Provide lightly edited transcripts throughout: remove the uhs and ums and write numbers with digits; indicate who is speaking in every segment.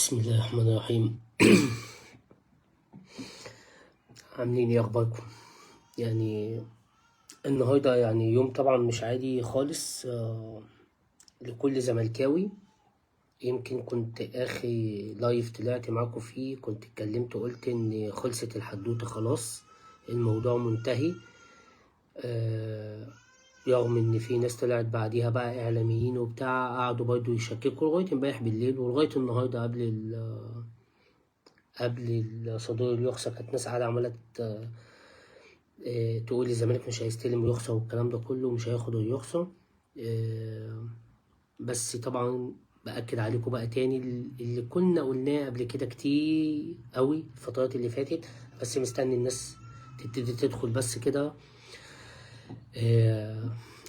Speaker 1: بسم الله الرحمن الرحيم. عاملين ايه اخباركم؟ يعني النهارده يوم طبعا مش عادي خالص لكل زملكاوي. يمكن كنت اخر لايف طلعت معاكم فيه كنت اتكلمت وقلت ان خلصت الحدوته خلاص، الموضوع منتهي. رغم ان في ناس طلعت بعديها بقى اعلاميين وبتاع قعدوا برضو يشككوا لغايه امبارح بالليل ولغايه النهارده قبل صدور الرخصة كانت ناس قاعدة عمالة تقول الزمالك مش هيستلم الرخصة والكلام ده كله مش هياخد الرخصة. بس طبعا بأكد عليكم بقى تاني اللي كنا قلناه قبل كده كتير قوي الفترات اللي فاتت، بس مستني الناس تبتدي تدخل بس كده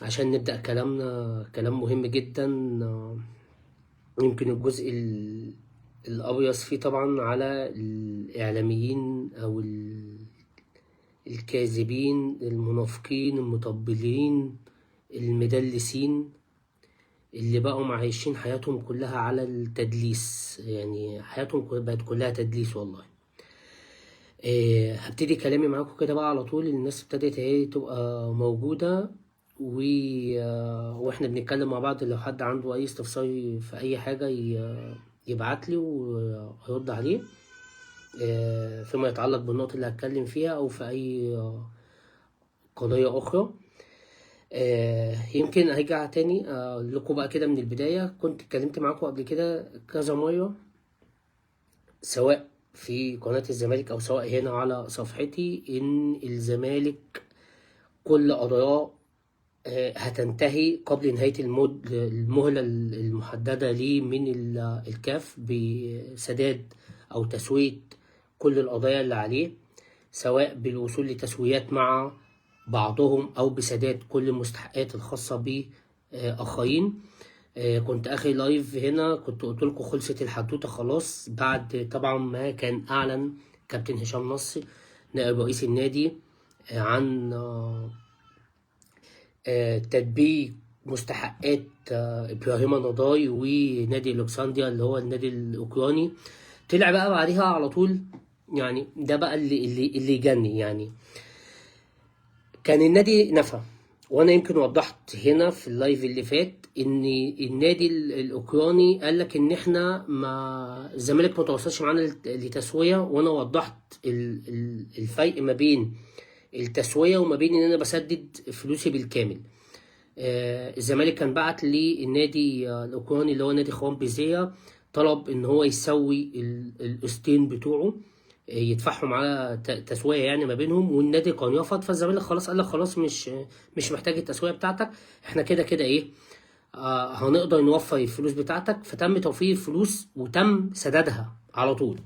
Speaker 1: عشان نبدأ كلامنا. كلام مهم جدا. يمكن الجزء الأبيض فيه طبعا على الإعلاميين أو الكاذبين المنافقين المطبلين المدلسين اللي بقوا عايشين حياتهم كلها على التدليس، يعني حياتهم بقت كلها تدليس والله. هبتدي كلامي معاكم كده بقى على طول. الناس ابتدت اهي تبقى موجودة واحنا بنتكلم مع بعض. لو حد عنده اي استفسار في اي حاجة يبعت لي وهرد عليه فيما يتعلق بالنقطة اللي هتكلم فيها او في اي قضية اخرى. يمكن هرجع تاني لكم بقى كده من البداية. كنت اتكلمت معاكم قبل كده كذا مرة سواء في قناة الزمالك او سواء هنا على صفحتي ان الزمالك كل قضاياه هتنتهي قبل نهاية المهلة المحددة ليه من الكاف بسداد أو تسوية كل القضايا اللي عليه، سواء بالوصول لتسويات مع بعضهم أو بسداد كل المستحقات الخاصة بآخرين. كنت آخر لايف هنا كنت قلت لكم خلصت الحدوتة خلاص، بعد طبعا ما كان أعلن كابتن هشام نصر نائب رئيس النادي عن تطبيق مستحقات ابراهيم نضاي ونادي الكسندريا اللي هو النادي الاوكراني. طلع بقى بعديها على طول، يعني ده بقى اللي يجني. يعني كان النادي نفى، وانا يمكن وضحت هنا في اللايف اللي فات ان النادي الاوكراني قال لك ان احنا ما الزمالك ما توصلش معانا لتسويه، وانا وضحت الفرق ما بين التسويه وما بين ان انا بسدد فلوسي بالكامل. الزمالك كان بعت للنادي الاوكراني اللي هو نادي خوان بيزيا طلب ان هو يسوي القسطين بتوعه يدفعهم على تسويه يعني ما بينهم، والنادي كان يرفض. فالزمالك خلاص قال لك خلاص مش محتاج التسويه بتاعتك، احنا كده كده ايه هنقدر نوفر الفلوس بتاعتك. فتم توفير الفلوس وتم سدادها على طول.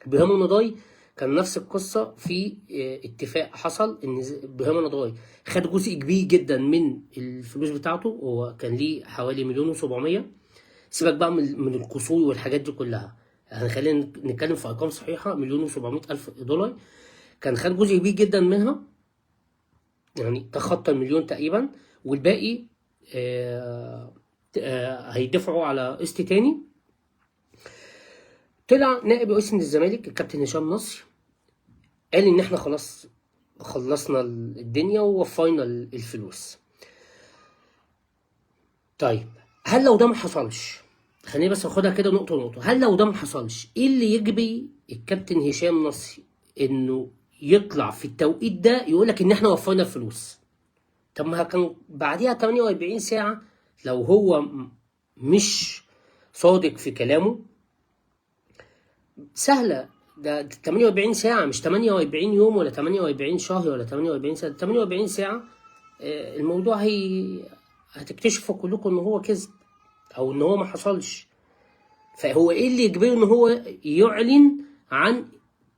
Speaker 1: ابراهيم نضاي كان نفس القصة. في اتفاق حصل ان ابراهيم نضاي خد جزء كبير جدا من الفلوس بتاعته، هو كان ليه حوالي 1,700,000. سيبك بقى من القصور والحاجات دي كلها، يعني خلينا نتكلم في ارقام صحيحة. 1,700,000 دولار كان خد جزء كبير جدا منها، يعني تخطى المليون تقريبا، والباقي هيدفعوا على قسط تاني. طلع نائب رئيس الزمالك الكابتن هشام نصر قال ان احنا خلاص خلصنا الدنيا ووفينا الفلوس. طيب هل لو ده ما حصلش، خليني بس اخدها كده نقطه نقطه، هل لو ده ما حصلش ايه اللي يجبي الكابتن هشام نصر انه يطلع في التوقيت ده يقول لك ان احنا وفينا الفلوس؟ طب ما كان بعديها 48 ساعه لو هو مش صادق في كلامه. سهله، ده 48 ساعة مش 48 يوم ولا 48 شهر ولا 48 سنة، 48 ساعة الموضوع هتكتشفوا كلكم ان هو كذب او ان هو ما حصلش. فهو ايه اللي يجبره ان هو يعلن عن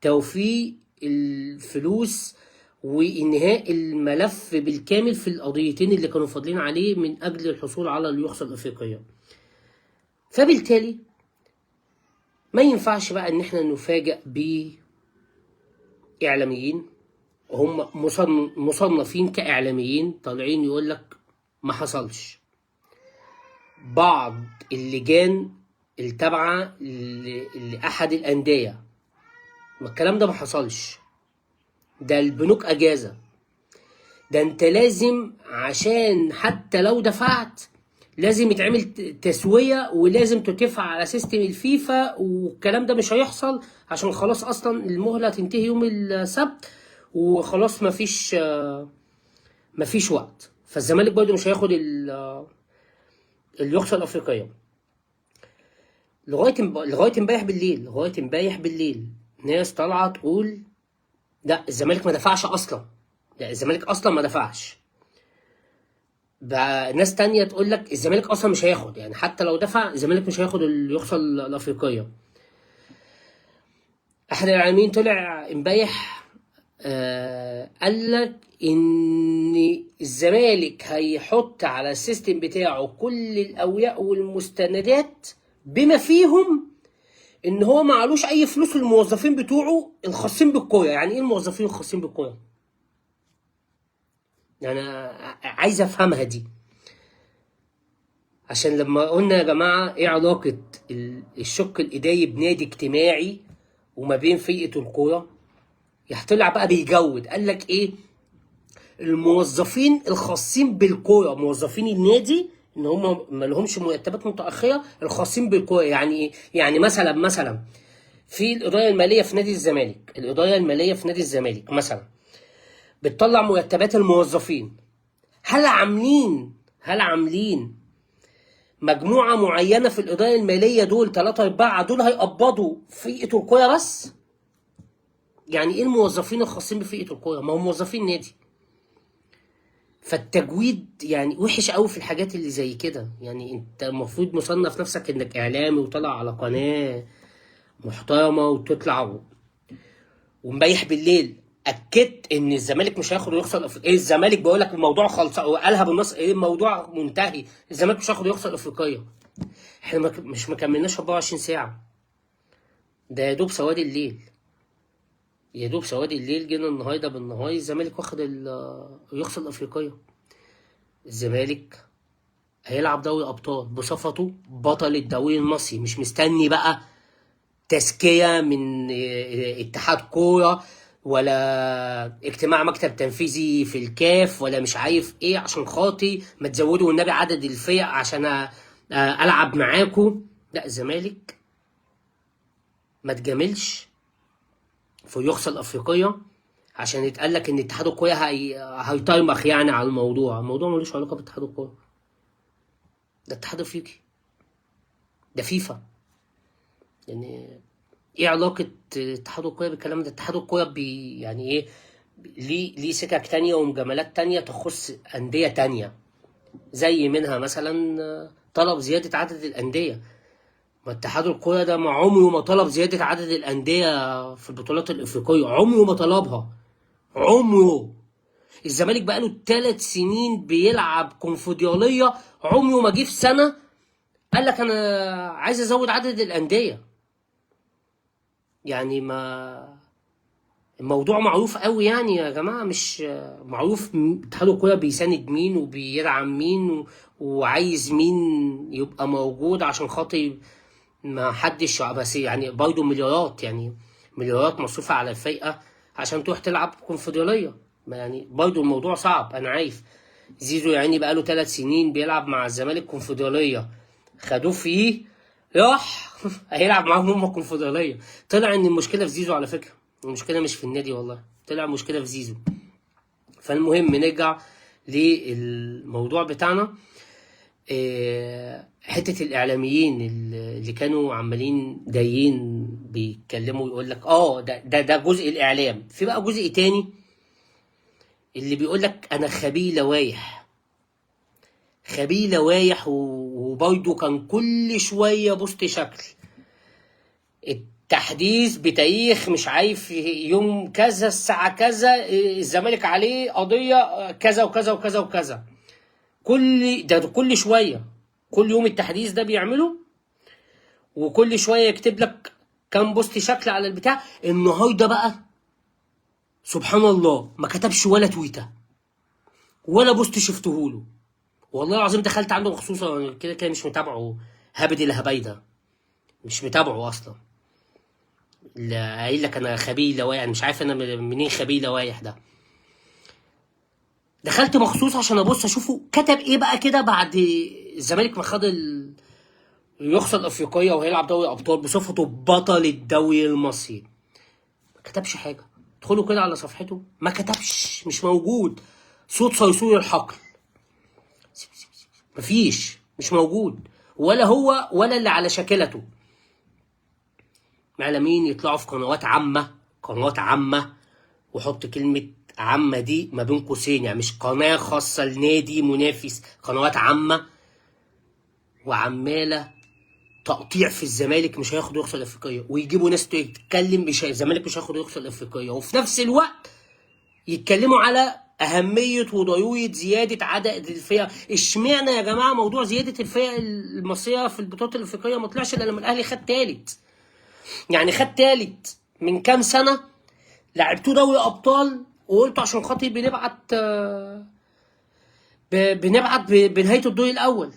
Speaker 1: توفير الفلوس وانهاء الملف بالكامل في القضيتين اللي كانوا فاضلين عليه من اجل الحصول على الرخصة الافريقية؟ فبالتالي ما ينفعش بقى ان احنا نفاجئ بإعلاميين هم مصنفين كإعلاميين طالعين يقول لك ما حصلش. بعض اللجان التابعه لاحد الانديه. ما الكلام ده ما حصلش، ده البنوك اجازه. ده انت لازم عشان حتى لو دفعت لازم يتعمل تسوية، ولازم تتفق على سيستم الفيفا، والكلام ده مش هيحصل عشان خلاص اصلا المهلة تنتهي يوم السبت وخلاص مفيش وقت. فالزمالك برضه مش هياخد الرخصة الافريقية لغاية امبارح بالليل ناس طالعة تقول لا الزمالك ما دفعش اصلا، لا الزمالك اصلا ما دفعش. بقى ناس تانية تقول لك الزمالك اصلا مش هياخد، يعني حتى لو دفع الزمالك مش هياخد الرخصة الافريقية. احد العالمين طلع امبارح قال لك ان الزمالك هيحط على السيستم بتاعه كل الاوراق والمستندات بما فيهم ان هو معلوش اي فلوس للموظفين بتوعه الخاصين بالكوره. يعني ايه الموظفين الخاصين بالكوره؟ يعني عايز افهمها دي، عشان لما قلنا يا جماعه ايه علاقه الشق الاداري بنادي اجتماعي وما بين فرقه الكوره، طلع بقى بيجود. قال لك ايه؟ الموظفين الخاصين بالكوره، موظفين النادي ان هم ما لهمش مرتبات متاخره الخاصين بالكوره. يعني ايه؟ يعني مثلا في الاداره الماليه في نادي الزمالك، مثلا بتطلع مرتبات الموظفين. هل عاملين مجموعه معينه في الاداره الماليه دول 3-4 دول هيقبضوا فرقه الكوره بس؟ يعني ايه الموظفين الخاصين بفرقه الكوره؟ ما هم موظفين نادي. فالتجويد يعني وحش قوي في الحاجات اللي زي كده. يعني انت المفروض مصنف نفسك انك اعلامي وطلع على قناه محترمه وتطلع. وامبارح بالليل اكدت ان الزمالك مش هياخد الرخصه الافريقيه. ايه الزمالك بيقول لك الموضوع خلص وقالها بالنص، ايه الموضوع منتهي، الزمالك مش هياخد الرخصه الافريقيه. احنا مش مكملناش 24 ساعه، ده يا دوب سواد الليل، جينا النهارده بالنهار الزمالك واخد الرخصه الافريقيه. الزمالك هيلعب دوري ابطال بصفته بطل الدوري المصري، مش مستني بقى تزكيه من اتحاد كوره ولا اجتماع مكتب تنفيذي في الكاف ولا مش عارف ايه عشان خاطي ما تزودوا والنبي عدد الفرق عشان العب معاكم. لا الزمالك ما تجاملش في الرخصه الافريقيه عشان يتقال لك ان اتحاد الكوره هيطرمخ يعني على الموضوع ملوش علاقه باتحاد الكوره، ده اتحاد افريقي، ده فيفا. يعني ايه علاقه اتحاد الكوره بالكلام ده؟ اتحاد الكوره يعني ايه؟ ليه سكك تانية ومجاملات تانية تخص انديه تانية، زي منها مثلا طلب زياده عدد الانديه. ما اتحاد الكوره ده ما عمره ما طلب زياده عدد الانديه في البطولات الافريقيه، عمره ما طلبها، عمره. الزمالك بقاله 3 سنين بيلعب كونفدراليه، عمره ما جه في سنه قال لك انا عايز ازود عدد الانديه. يعني ما الموضوع معروف قوي يعني يا جماعه، مش معروف اتحاد الكوره بيساند مين وبيدعم مين وعايز مين يبقى موجود عشان خاطر ما حدش. بس يعني برضه مليارات، يعني مليارات مصروفه على الفرقه عشان تروح تلعب كونفدراليه. يعني برضه الموضوع صعب، انا عارف. زيزو يعني بقاله 3 سنين بيلعب مع الزمالك كونفدراليه، خدوه فيه راح هيلعب معاهم هم الكونفدراليه. طلع ان المشكله في زيزو، على فكره المشكله مش في النادي، والله طلع المشكله في زيزو. فالمهم نرجع للموضوع بتاعنا. حته الاعلاميين اللي كانوا عمالين جايين بيتكلموا يقول لك ده جزء الاعلام. في بقى جزء تاني اللي بيقول لك انا خبير لوايح وبرضه كان كل شويه بوست شكل التحديث بتاريخ مش عارف يوم كذا الساعه كذا الزمالك عليه قضيه كذا وكذا وكذا وكذا. كل شويه، كل يوم التحديث ده بيعمله، وكل شويه يكتب لك كام بوست شكل على البتاع. النهارده بقى سبحان الله ما كتبش ولا تويته ولا بوست شفته له، والله العظيم دخلت عنده مخصوص كده مش متابعه هبد الهبايده. مش متابعه اصلا. قايل لك انا خبير لوايح، مش عارف انا منين خبير لوايح ده. دخلت مخصوص عشان ابص اشوفه كتب ايه بقى كده بعد الزمالك ما خد الرخصه الافريقيه وهيلعب دوري ابطال بصفته بطل الدوري المصري. ما كتبش حاجه. ادخلوا كده على صفحته، ما كتبش، مش موجود. صوت صيصور الحقل مفيش، مش موجود، ولا هو ولا اللي على شكلته. معلمين يطلعوا في قنوات عامة، وحط كلمة عامة دي ما بين قوسين، يعني مش قناة خاصة لنادي منافس، قنوات عامة، وعمالة تقطيع في الزمالك مش هياخد الرخصة الأفريقية، ويجيبوا ناس تتكلم الزمالك مش هياخد الرخصة الأفريقية، وفي نفس الوقت يتكلموا على أهمية وضرورة زيادة عدد الفئة. اشمعنى يا جماعة موضوع زيادة الفئة المصرية في البطولات الأفريقية ما طلعش إلا لما الأهلي خد تالت؟ يعني خد تالت من كام سنة، لعبتوه دوري أبطال وقلتوا عشان خاطر بنبعت بنهاية الدور الأول.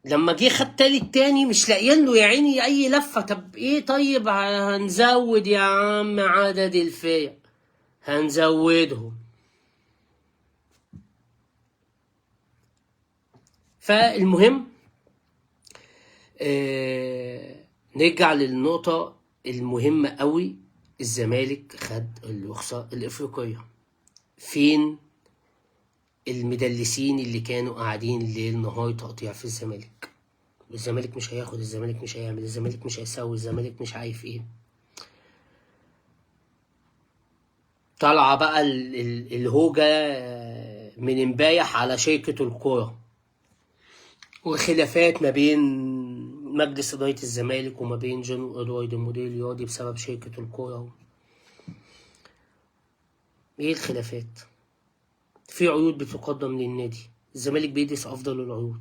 Speaker 1: لما جه خد تالت تاني مش لاقيين له يا عيني أي لفة. طب إيه؟ طيب هنزود يا عم عدد الفئة، هنزودهم. فالمهم نرجع للنقطة المهمة قوي. الزمالك خد الرخصة الإفريقية. فين المدلسين اللي كانوا قاعدين ليل نهار تقطيع في الزمالك؟ الزمالك مش هياخد، الزمالك مش هيعمل، الزمالك مش هيسوي، الزمالك مش عارف ايه. طالعة بقى الهوجة من امبارح على شركة الكورة، وخلافات ما بين مجلس إدارة الزمالك وما بين جون إدوارد المدير الرياضي بسبب شركة الكورة. ايه الخلافات؟ في عروض بتقدم للنادي، الزمالك بيدرس أفضل العروض،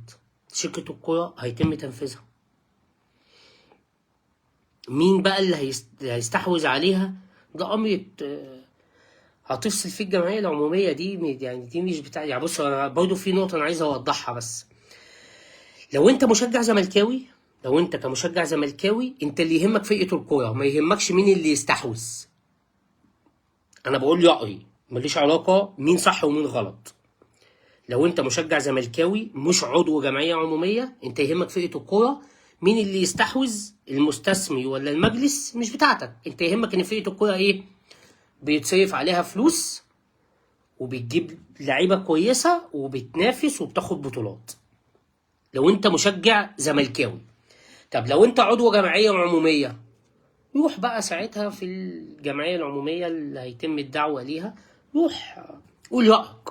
Speaker 1: شركة الكورة هيتم تنفيذها. مين بقى اللي هيستحوذ عليها؟ ده أمر هتفصل فيه الجمعية العمومية دي، يعني دي مش بتاع. يعني بص، أنا برضه في نقطة أنا عايز أوضحها بس. لو أنت مشجع زملكاوي، لو أنت كمشجع زملكاوي، أنت اللي يهمك فرقة الكورة، ما يهمكش مين اللي يستحوذ. أنا بقول رأيي، ماليش علاقة مين صح ومين غلط. لو أنت مشجع زملكاوي مش عضو جمعية عمومية، أنت يهمك فرقة الكورة. مين اللي يستحوذ، المستثمر ولا المجلس، مش بتاعتك. أنت يهمك إن فرقة الكورة إيه؟ بيتصرف عليها فلوس، وبتجيب لعيبة كويسة، وبتنافس، وبتاخد بطولات. لو انت مشجع زملكاوي. طب لو انت عضو جمعية عمومية، روح بقى ساعتها في الجمعية العمومية اللي هيتم الدعوة ليها، روح قول رأيك.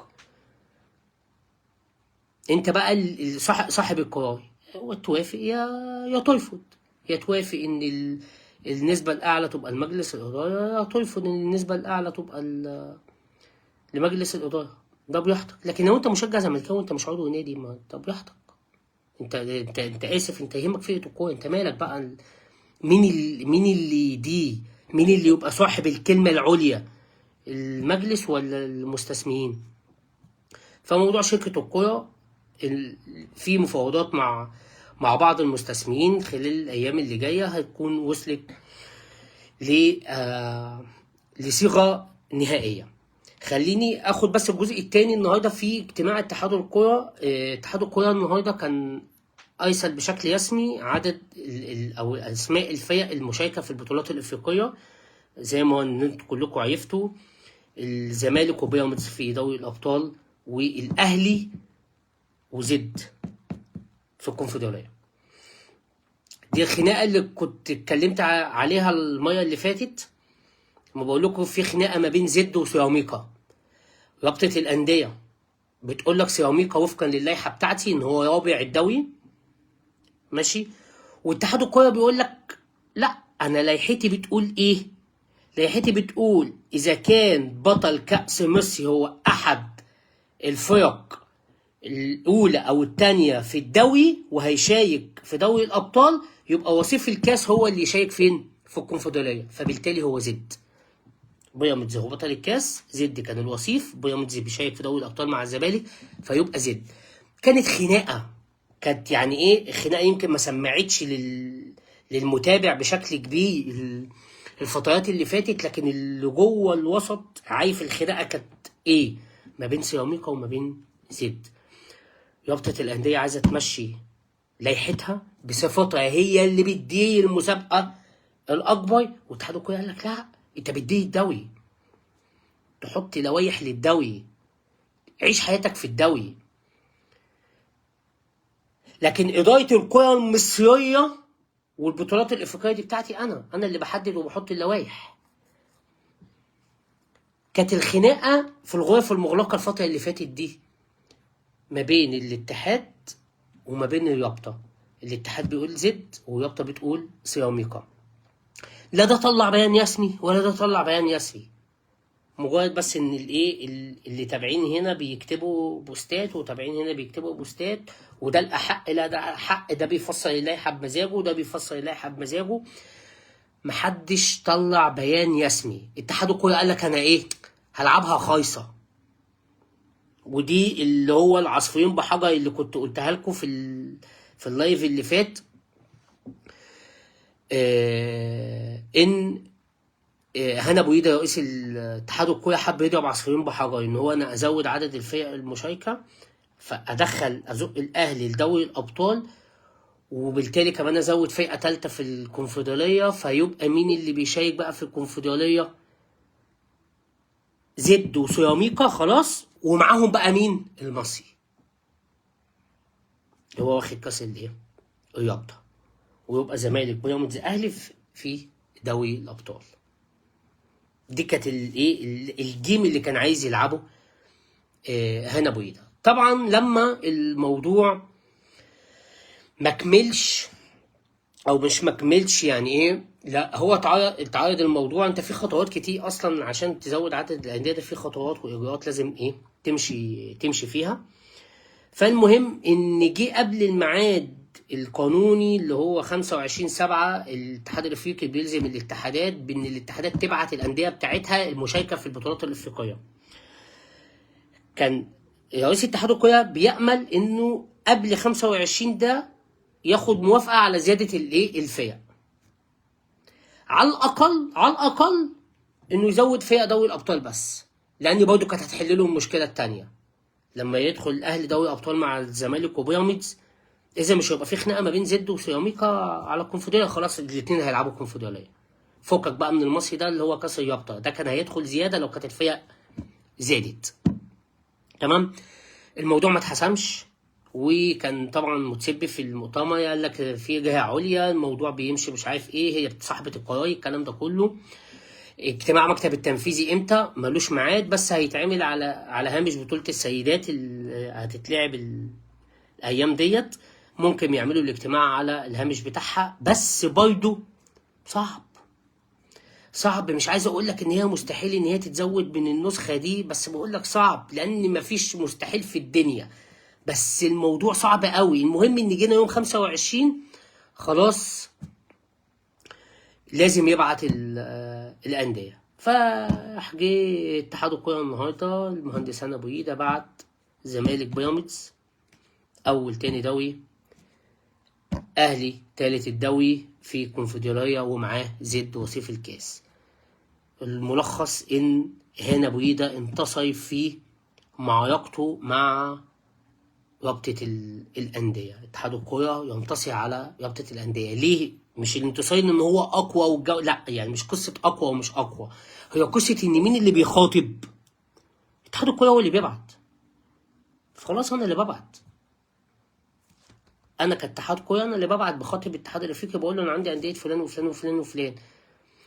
Speaker 1: انت بقى صاحب القرار، وتوافق يا ترفض. يا توافق ان النسبة الأعلى تبقى لمجلس الإدارة، يا ترفض ان النسبة الأعلى تبقى لمجلس الإدارة. ده براحتك. لكن لو انت مشجع زملكاوي وانت مش عضو نادي، ما ده براحتك. انت اسف، انت يهمك فرقة الكورة، انت مالك بقى مين اللي يبقى صاحب الكلمة العليا، المجلس ولا المستثمرين؟ فموضوع شركة الكورة في مفاوضات مع بعض المستثمرين خلال الأيام اللي جاية، هتكون وصلت لصيغة نهائية. خليني اخد بس الجزء الثاني. النهارده في اجتماع اتحاد الكرة. اتحاد الكرة النهارده كان ارسل بشكل رسمي عدد او اسماء الفرق المشاركه في البطولات الافريقيه. زي ما انتم كلكم عرفتوا، الزمالك وبيراميدز في دوري الابطال، والاهلي وزد في الكونفدراليه. دي الخناقه اللي كنت اتكلمت عليها المره اللي فاتت. ما بقول لكم في خناقه ما بين زد وسيراميكا. رابطه الانديه بتقول لك سيراميكا وفقا للائحه بتاعتي ان هو رابع الدوري، ماشي. واتحاد الكوره بيقول لك لا، انا لائحتي بتقول ايه؟ لائحتي بتقول اذا كان بطل كأس مصر هو احد الفرق الاولى او الثانيه في الدوري وهيشارك في دوري الابطال، يبقى وصيف الكاس هو اللي يشارك فين؟ في الكونفدراليه. فبالتالي هو زد. بيراميدز هو بطل الكاس، زد كان الوصيف. بيراميدز بيشارك في دوري الابطال مع الزمالك، فيبقى زد. كانت خناقه كانت يعني ايه الخناقه، يمكن ما سمعتش للمتابع بشكل كبير الفترات اللي فاتت، لكن اللي جوه الوسط عارف الخناقه كانت ايه ما بين سيراميكا وما بين زد. رابطه الانديه عايزه تمشي لائحتها بصفتها هي اللي بتدير المسابقه الاكبر، واتحاد الكوره قال لك لا، انت بتدير الدوري، تحط لوائح للدوري، عيش حياتك في الدوري. لكن اداره الكره المصريه والبطولات الافريقيه دي بتاعتي انا اللي بحدد وبحط اللوائح. كانت الخناقه في الغرف المغلقه الفتره اللي فاتت دي ما بين الاتحاد وما بين الرابطه. الاتحاد بيقول زد والرابطه بتقول سيراميكا. لا ده طلع بيان رسمي ولا ده طلع بيان رسمي، مجرد بس ان الايه اللي تابعين هنا بيكتبوا بوستات وتابعين هنا بيكتبوا بوستات، وده الاحق لا ده حق، ده بيفسر اللائحه بمزاجه وده بيفسر اللائحه بمزاجه. محدش طلع بيان رسمي. اتحاد الكوره قال لك انا ايه هلعبها خايصه، ودي اللي هو العصفورين بحجر اللي كنت قلتها لكم في اللايف اللي فات. ان هنا ابو ايده رئيس الاتحاد الكوره حب يضرب عصفورين بحجر، ان هو انا ازود عدد الفرق المشاركه ازق الاهلي لدوري الابطال، وبالتالي كمان ازود فرقه ثالثه في الكونفدراليه، فيبقى مين اللي بيشارك بقى في الكونفدراليه؟ زد وسيراميكا خلاص، ومعاهم بقى مين؟ المصري هو واخد كاس الايه؟ الرابطه، ويبقى زمالك بيراميدز اهلي في دوري الابطال. دي كانت الايه الجيم اللي كان عايز يلعبه هنا ابو ايده. طبعا لما الموضوع مكملش او مش مكملش يعني ايه، لا هو اتعرض الموضوع. انت في خطوات كتير اصلا عشان تزود عدد الانديه ده، في خطوات واجراءات لازم ايه تمشي فيها. فالمهم ان جه قبل الميعاد القانوني اللي هو 25/7 الاتحاد الافريقي بيلزم الاتحادات بان الاتحادات تبعت الانديه بتاعتها المشاركه في البطولات الافريقيه. كان رئيس اتحاد الكوره بيأمل انه قبل 25 ده ياخد موافقه على زياده الايه الفرق، على الاقل انه يزود فرق دوري الابطال بس، لان برضه كانت هتحل له المشكله الثانيه لما يدخل الاهلي دوري الابطال مع الزمالك وبيراميدز. اذا مش هيبقى في خناقه ما بين زد وسيراميكا على الكونفدراليه، خلاص الاثنين هيلعبوا الكونفدراليه، فكك بقى من المصري ده اللي هو كاس الرابطه، ده كان هيدخل زياده لو كانت الفرق زادت. تمام. الموضوع ما اتحسمش، وكان طبعا متسبب في المؤتمر قال لك في جهه عليا الموضوع بيمشي مش عارف ايه، هي صاحبه القرار الكلام ده كله. اجتماع مكتب التنفيذي امتى؟ ملوش ميعاد، بس هيتعمل على هامش بطوله السيدات اللي هتتلعب الايام ديت. ممكن يعملوا الاجتماع على الهامش بتاعها، بس برضه صعب. مش عايز اقول لك ان هي مستحيل ان هي تتزود من النسخه دي، بس بقول لك صعب لان مفيش مستحيل في الدنيا، بس الموضوع صعب قوي. المهم ان جينا يوم 25 خلاص لازم يبعت الانديه. فجه اتحاد الكوره النهارده المهندس هنا ابو ايده بعت زمالك بيراميدز اول تاني دوري، اهلي تالت الدوري في الكونفدراليه، ومعاه زد وصيف الكاس. الملخص ان هنا ابو ايده انتصر في معركته مع رابطه الانديه. اتحاد الكوره ينتصر على رابطه الانديه. ليه؟ مش الانتصار ان هو اقوى لا، يعني مش قصه اقوى ومش اقوى، هي قصه ان مين اللي بيخاطب. اتحاد الكوره هو اللي بيبعت، خلاص انا اللي ببعت، انا كاتحاد كوره انا اللي ببعت بخاطب الاتحاد الافريقي بقول له انا عندي انديه فلان وفلان وفلان وفلان.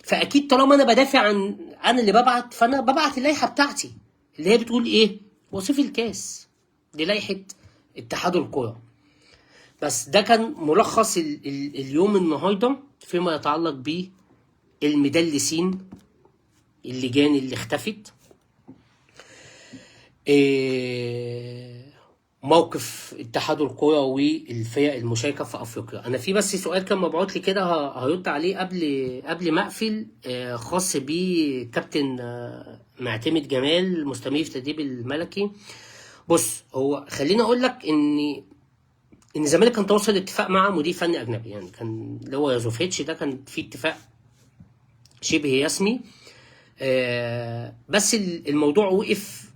Speaker 1: فاكيد طالما انا بدافع عن انا اللي ببعت، فانا ببعت اللائحه بتاعتي اللي هي بتقول ايه؟ وصيف الكاس، دي لائحه اتحاد الكوره. بس ده كان ملخص اليوم النهارده فيما يتعلق بالمدلسين، اللجان اللي اختفت، موقف اتحاد الكوره والفرق المشاركه في افريقيا. انا في بس سؤال كان مبعوت لي كده هرد عليه قبل ما اقفل، خاص بكابتن معتمد جمال مستمر في التدريب الملكي. بص، هو خليني اقول لك ان ان الزمالك كان توصل لاتفاق مع مدير فني اجنبي، يعني كان اللي هو يوزوفيتش ده كان في اتفاق شبه رسمي. بس الموضوع وقف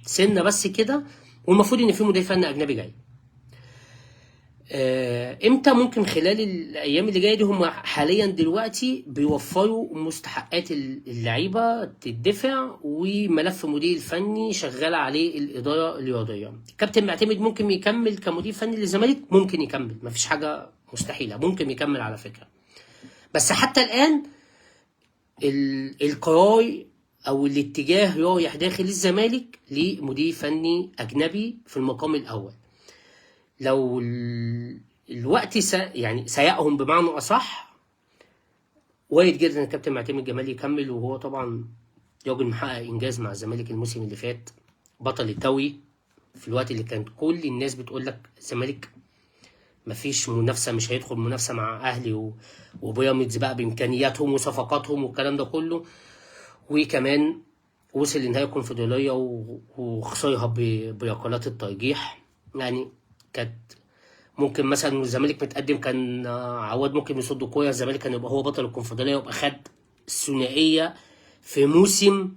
Speaker 1: سنه بس كده، والمفروض ان في مدير فني اجنبي جاي. امتى؟ ممكن خلال الايام اللي جايه دي. هم حاليا دلوقتي بيوفروا مستحقات اللعيبه تدفع، وملف مدير الفني شغاله عليه الاداره الرياضيه. كابتن معتمد ممكن يكمل كمدير فني للزمالك، ممكن يكمل، مفيش حاجه مستحيله، ممكن يكمل على فكره. بس حتى الان القرار او الاتجاه رايح داخل الزمالك لمدير فني اجنبي في المقام الاول. لو الوقت يعني سيأهم بمعنى أصح، وارد جدا ان الكابتن معتمد جمال يكمل، وهو طبعا راجل محقق انجاز مع الزمالك الموسم اللي فات، بطل الدوري في الوقت اللي كانت كل الناس بتقول لك الزمالك مفيش منافسه، مش هيدخل منافسه مع اهلي وبيراميدز بقى بامكانياتهم وصفقاتهم والكلام ده كله. وكمان وصل لنهائي الكونفدراليه وخسرها بركلات الترجيح. يعني كانت ممكن مثلا الزمالك متقدم، كان عواد ممكن يصد كوره، الزمالك كان يبقى هو بطل الكونفدراليه، ويبقى خد الثنائيه في موسم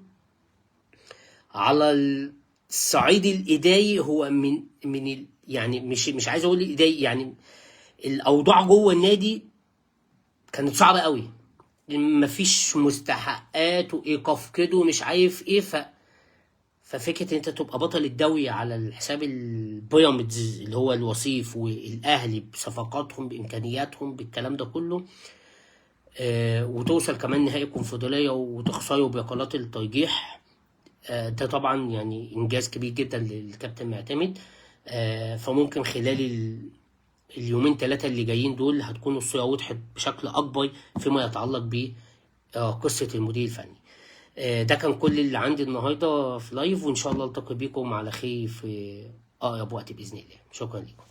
Speaker 1: على الصعيد الاداري هو من يعني مش عايز اقول الاداري، يعني الاوضاع جوه النادي كانت صعبه قوي، مفيش مستحقات وايقاف كده ومش عارف ايه. ففكره ان انت تبقى بطل الدوري على الحساب البيراميدز اللي هو الوصيف والاهلي بصفقاتهم بامكانياتهم بالكلام ده كله، وتوصل كمان نهائي الكونفدراليه وتخسره بركلات الترجيح، ده طبعا يعني انجاز كبير جدا للكابتن معتمد. فممكن خلال اليومين 3 اللي جايين دول هتكون الصوره وضحت بشكل اكبر فيما يتعلق بقصه المدير الفني. ده كان كل اللي عندي النهارده في لايف، وان شاء الله التقي بيكم على خير في اقرب وقت باذن الله. شكرا لكم.